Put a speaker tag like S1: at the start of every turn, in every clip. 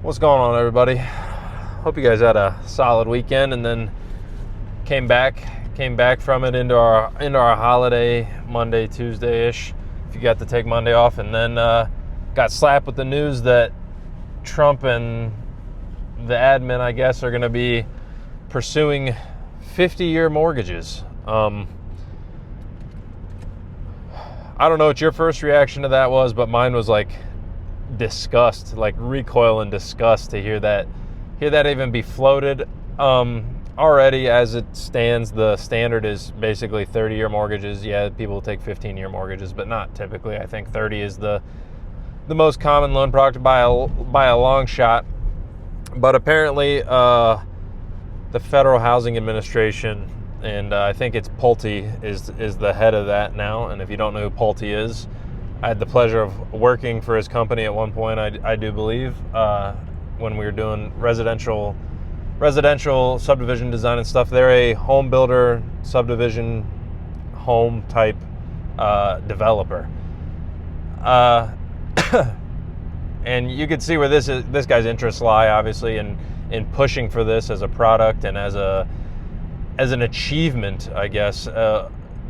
S1: What's going on, everybody? Hope you guys had a solid weekend and then came back from it into our holiday Monday, Tuesday-ish, if you got to take Monday off, and then got slapped with the news that Trump and the admin, I guess, are going to be pursuing 50-year mortgages. I don't know what your first reaction to that was, but mine was like disgust, like recoil and disgust to hear that even be floated. Already as it stands, the standard is basically 30-year mortgages. Yeah, people take 15-year mortgages, but not typically. I think 30 is the most common loan product by a long shot. But apparently the Federal Housing Administration, and I think it's Pulte is the head of that now. And if you don't know who Pulte is, I had the pleasure of working for his company at one point, I do believe, when we were doing residential subdivision design and stuff. They're a home builder, subdivision, home type developer. And you can see where this guy's interests lie, obviously, in pushing for this as a product and as an achievement, I guess,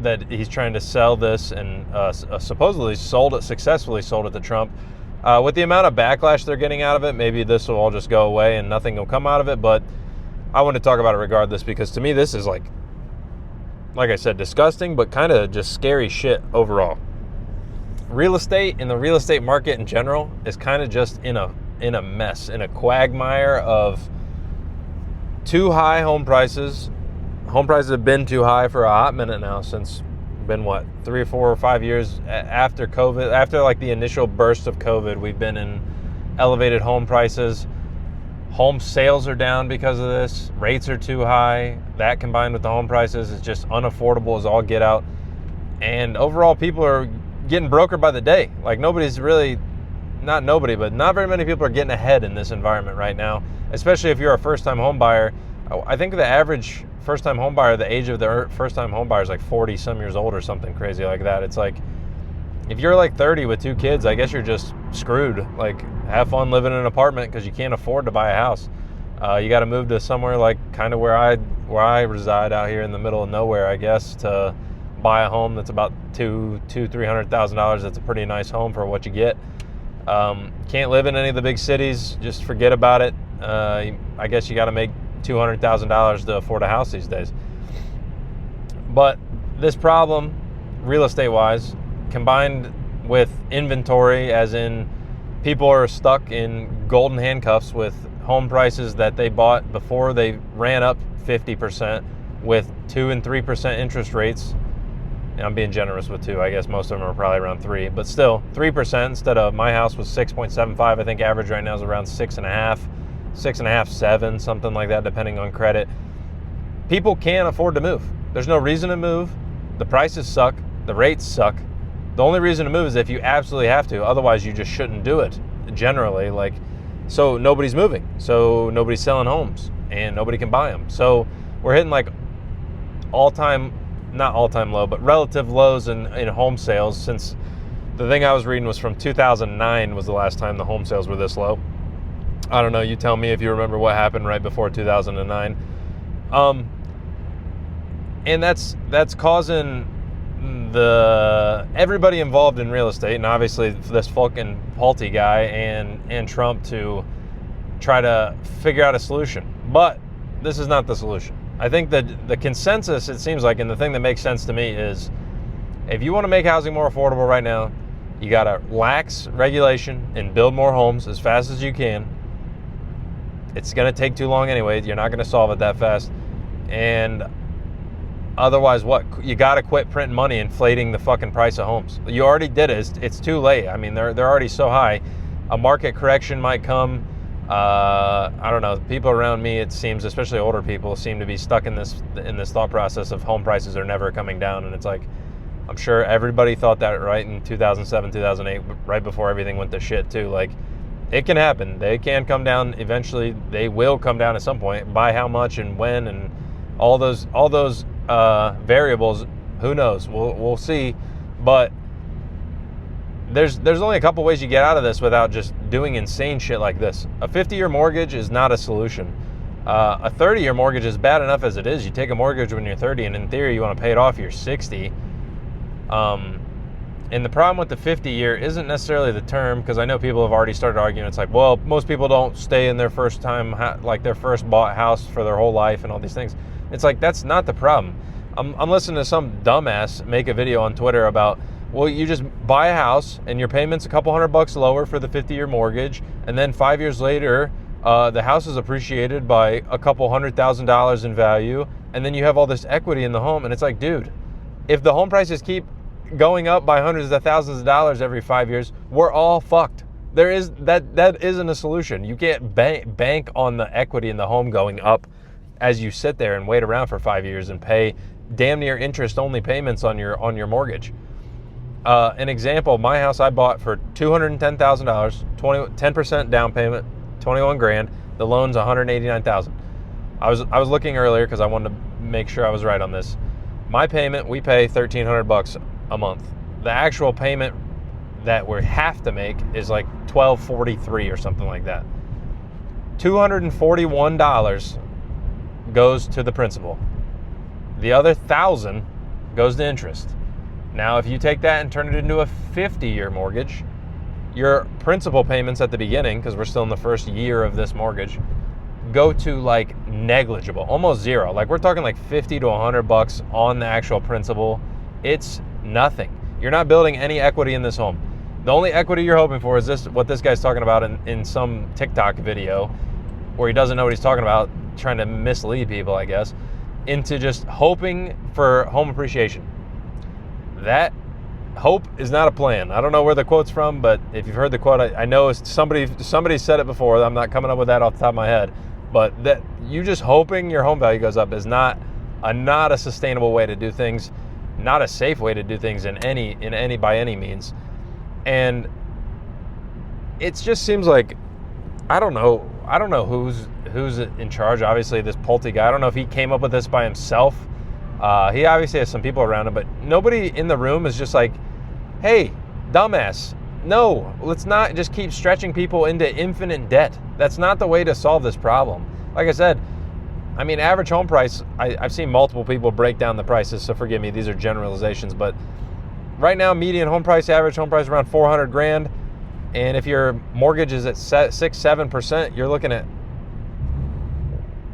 S1: that he's trying to sell this and supposedly successfully sold it to Trump. With the amount of backlash they're getting out of it, maybe this will all just go away and nothing will come out of it. But I want to talk about it regardless, because to me this is like I said, disgusting, but kind of just scary shit overall. Real estate and the real estate market in general is kind of just in a mess, in a quagmire of too high home prices. Home prices have been too high for a hot minute now, since been 3 or 4 or 5 years after COVID. After like the initial burst of COVID, we've been in elevated home prices. Home sales are down because of this. Rates are too high. That combined with the home prices is just unaffordable as all get out. And overall, people are getting brokered by the day. Like not very many people are getting ahead in this environment right now, especially if you're a first-time home buyer. I think the average first-time home buyer, the age of the first-time home buyer is like 40-some years old or something crazy like that. It's like, if you're like 30 with 2 kids, I guess you're just screwed. Like, have fun living in an apartment because you can't afford to buy a house. You got to move to somewhere like kind of where I reside out here in the middle of nowhere, I guess, to buy a home that's about $300,000. That's a pretty nice home for what you get. Can't live in any of the big cities. Just forget about it. I guess you got to make $200,000 to afford a house these days. But this problem, real estate wise, combined with inventory, as in people are stuck in golden handcuffs with home prices that they bought before they ran up 50% with 2 and 3% interest rates. And I'm being generous with 2. I guess most of them are probably around 3, but still 3% instead of, my house was 6.75. I think average right now is around 6.5, 7, something like that, depending on credit. People can't afford to move. There's no reason to move. The prices suck. The rates suck. The only reason to move is if you absolutely have to. Otherwise, you just shouldn't do it, generally. So nobody's moving. So nobody's selling homes, and nobody can buy them. So we're hitting like not all-time low, but relative lows in home sales, since the thing I was reading was from 2009 was the last time the home sales were this low. I don't know, you tell me if you remember what happened right before 2009. And that's causing everybody involved in real estate, and obviously this fucking Pulte guy and Trump, to try to figure out a solution. But this is not the solution. I think that the consensus, it seems like, and the thing that makes sense to me is, if you want to make housing more affordable right now, you got to lax regulation and build more homes as fast as you can. It's going to take too long anyway. You're not going to solve it that fast. And otherwise, you got to quit printing money, inflating the fucking price of homes. You already did it. It's too late. I mean, they're already so high. A market correction might come. I don't know. People around me, it seems, especially older people, seem to be stuck in this thought process of home prices are never coming down. And it's like, I'm sure everybody thought that right in 2007, 2008, right before everything went to shit too. Like, it can happen. They can come down eventually. They will come down at some point. By how much and when and all those variables, who knows? We'll see. But there's only a couple ways you get out of this without just doing insane shit like this. A 50-year mortgage is not a solution. A 30-year mortgage is bad enough as it is. You take a mortgage when you're 30, and in theory, you want to pay it off you're 60. And the problem with the 50-year isn't necessarily the term, because I know people have already started arguing. It's like, well, most people don't stay in their first time, like their first bought house for their whole life and all these things. It's like, that's not the problem. I'm listening to some dumbass make a video on Twitter about, well, you just buy a house and your payment's a couple $100 lower for the 50-year mortgage, and then 5 years later, the house is appreciated by a couple $100,000 in value, and then you have all this equity in the home. And it's like, dude, if the home prices keep going up by hundreds of thousands of dollars every 5 years, we're all fucked. That isn't a solution. You can't bank on the equity in the home going up as you sit there and wait around for 5 years and pay damn near interest-only payments on your mortgage. An example, my house I bought for $210,000, 10% down payment, 21 grand. The loan's $189,000. I was looking earlier because I wanted to make sure I was right on this. My payment, we pay $1,300 a month. The actual payment that we have to make is like $1,243 or something like that. $241 goes to the principal. The other $1,000 goes to interest. Now, if you take that and turn it into a 50-year mortgage, your principal payments at the beginning, because we're still in the first year of this mortgage, go to like negligible, almost zero. Like, we're talking like $50 to $100 on the actual principal. It's nothing. You're not building any equity in this home. The only equity you're hoping for is what this guy's talking about in some TikTok video where he doesn't know what he's talking about, trying to mislead people, I guess, into just hoping for home appreciation. That hope is not a plan. I don't know where the quote's from, but if you've heard the quote, I know somebody said it before. I'm not coming up with that off the top of my head, but that you just hoping your home value goes up is not a sustainable way to do things, not a safe way to do things by any means. And it just seems like, I don't know who's in charge. Obviously, this Pulte guy, I don't know if he came up with this by himself. He obviously has some people around him, but nobody in the room is just like, hey, dumbass, no, let's not just keep stretching people into infinite debt. That's not the way to solve this problem. Like I said, I mean, average home price, I've seen multiple people break down the prices, so forgive me, these are generalizations, but right now, median home price, average home price around 400 grand. And if your mortgage is at 6-7%, you're looking at,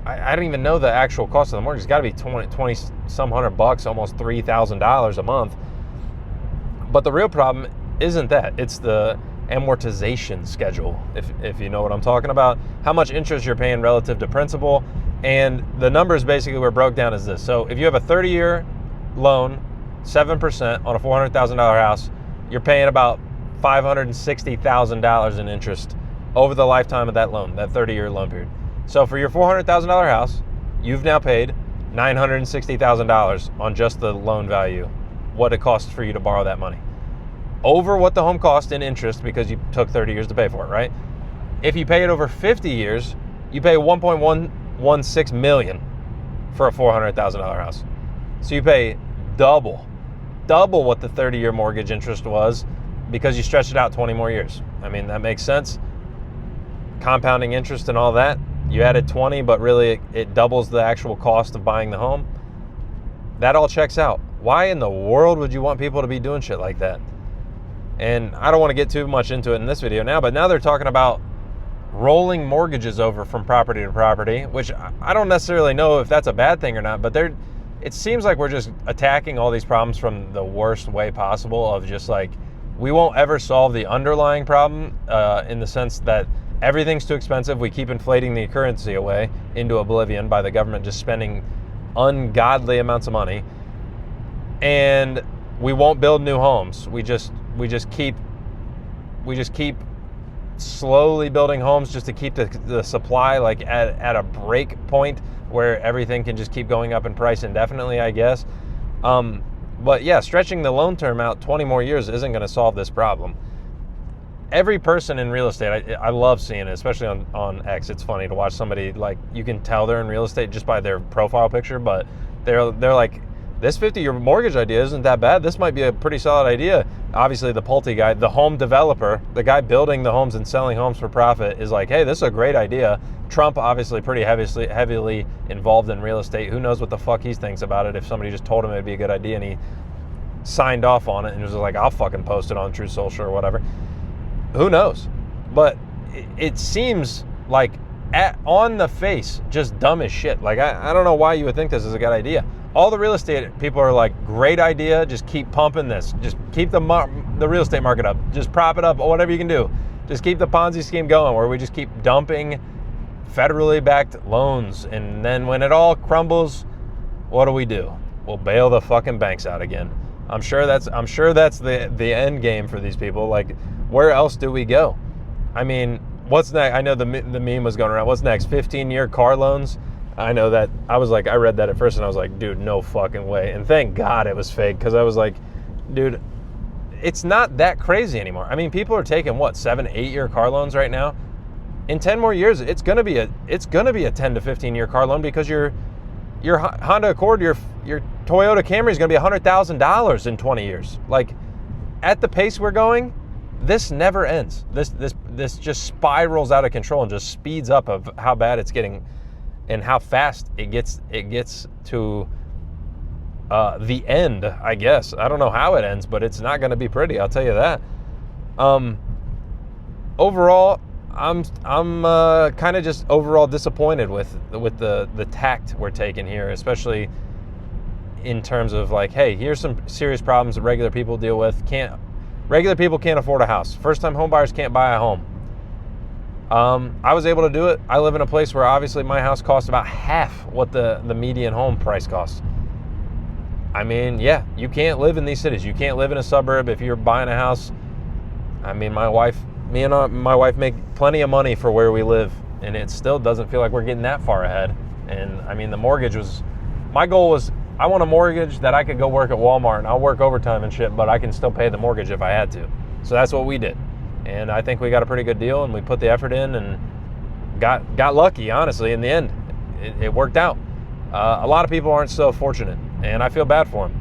S1: I don't even know the actual cost of the mortgage. It's got to be 20 some $100, almost $3,000 a month. But the real problem isn't that. It's the amortization schedule, if you know what I'm talking about. How much interest you're paying relative to principal. And the numbers basically were broke down as this. So if you have a 30-year loan, 7% on a $400,000 house, you're paying about $560,000 in interest over the lifetime of that loan, that 30-year loan period. So for your $400,000 house, you've now paid $960,000 on just the loan value, what it costs for you to borrow that money, over what the home cost in interest because you took 30 years to pay for it, right? If you pay it over 50 years, you pay $1.116 million for a $400,000 house. So you pay double what the 30-year mortgage interest was because you stretched it out 20 more years. I mean, that makes sense. Compounding interest and all that. You added 20, but really it doubles the actual cost of buying the home. That all checks out. Why in the world would you want people to be doing shit like that? And I don't want to get too much into it in this video now, but now they're talking about rolling mortgages over from property to property, which I don't necessarily know if that's a bad thing or not, but it seems like we're just attacking all these problems from the worst way possible of just like, we won't ever solve the underlying problem in the sense that everything's too expensive. We keep inflating the currency away into oblivion by the government just spending ungodly amounts of money. And we won't build new homes. We just keep slowly building homes just to keep the supply like at a break point where everything can just keep going up in price indefinitely, I guess. But yeah, stretching the loan term out 20 more years isn't going to solve this problem. Every person in real estate, I love seeing it, especially on X. It's funny to watch somebody, like, you can tell they're in real estate just by their profile picture, but they're like this 50-year mortgage idea isn't that bad. This might be a pretty solid idea. Obviously, the Pulte guy, the home developer, the guy building the homes and selling homes for profit is like, hey, this is a great idea. Trump, obviously, pretty heavily involved in real estate. Who knows what the fuck he thinks about it if somebody just told him it'd be a good idea and he signed off on it and was like, I'll fucking post it on Truth Social or whatever. Who knows? But it seems like on the face, just dumb as shit. Like, I don't know why you would think this is a good idea. All the real estate people are like, great idea, just keep pumping this. Just keep the real estate market up. Just prop it up, or whatever you can do. Just keep the Ponzi scheme going where we just keep dumping federally backed loans. And then when it all crumbles, what do? We'll bail the fucking banks out again. I'm sure that's the end game for these people. Like, where else do we go? I mean, what's next? I know the meme was going around. What's next? 15-year car loans? I know that. I read that at first and I was like, dude, no fucking way. And thank God it was fake, because I was like, dude, it's not that crazy anymore. I mean, people are taking 7-8-year car loans right now. In 10 more years, it's gonna be a 10 to 15-year car loan, because your Honda Accord, your Toyota Camry is gonna be $100,000 in 20 years. Like, at the pace we're going, this never ends. This just spirals out of control and just speeds up of how bad it's getting and how fast it gets to the end, I guess. I don't know how it ends, but it's not going to be pretty, I'll tell you that. Overall, I'm kind of just overall disappointed with the tact we're taking here, especially in terms of like, hey, here's some serious problems that regular people deal with. Regular people can't afford a house. First-time home buyers can't buy a home. I was able to do it. I live in a place where obviously my house costs about half what the median home price costs. I mean, yeah, you can't live in these cities. You can't live in a suburb if you're buying a house. I mean, me and my wife make plenty of money for where we live, and it still doesn't feel like we're getting that far ahead. And I mean, my goal was, I want a mortgage that I could go work at Walmart and I'll work overtime and shit, but I can still pay the mortgage if I had to. So that's what we did. And I think we got a pretty good deal, and we put the effort in and got lucky, honestly, in the end. It worked out. A lot of people aren't so fortunate, and I feel bad for them,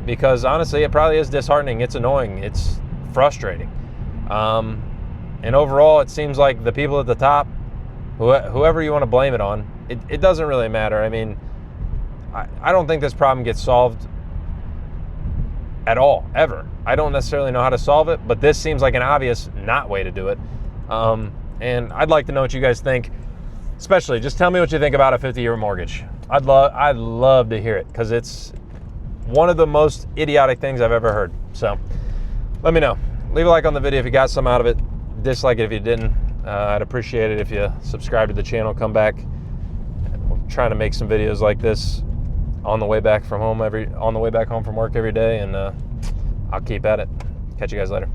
S1: because honestly, it probably is disheartening. It's annoying. It's frustrating. And overall, it seems like the people at the top, whoever you want to blame it on, it doesn't really matter. I mean, I don't think this problem gets solved at all, ever. I don't necessarily know how to solve it, but this seems like an obvious not way to do it. And I'd like to know what you guys think. Especially, just tell me what you think about a 50-year mortgage. I'd love to hear it, because it's one of the most idiotic things I've ever heard. So let me know. Leave a like on the video if you got some out of it. Dislike it if you didn't. I'd appreciate it if you subscribe to the channel. Come back. We're trying to make some videos like this on the way back home from work every day, and I'll keep at it. Catch you guys later.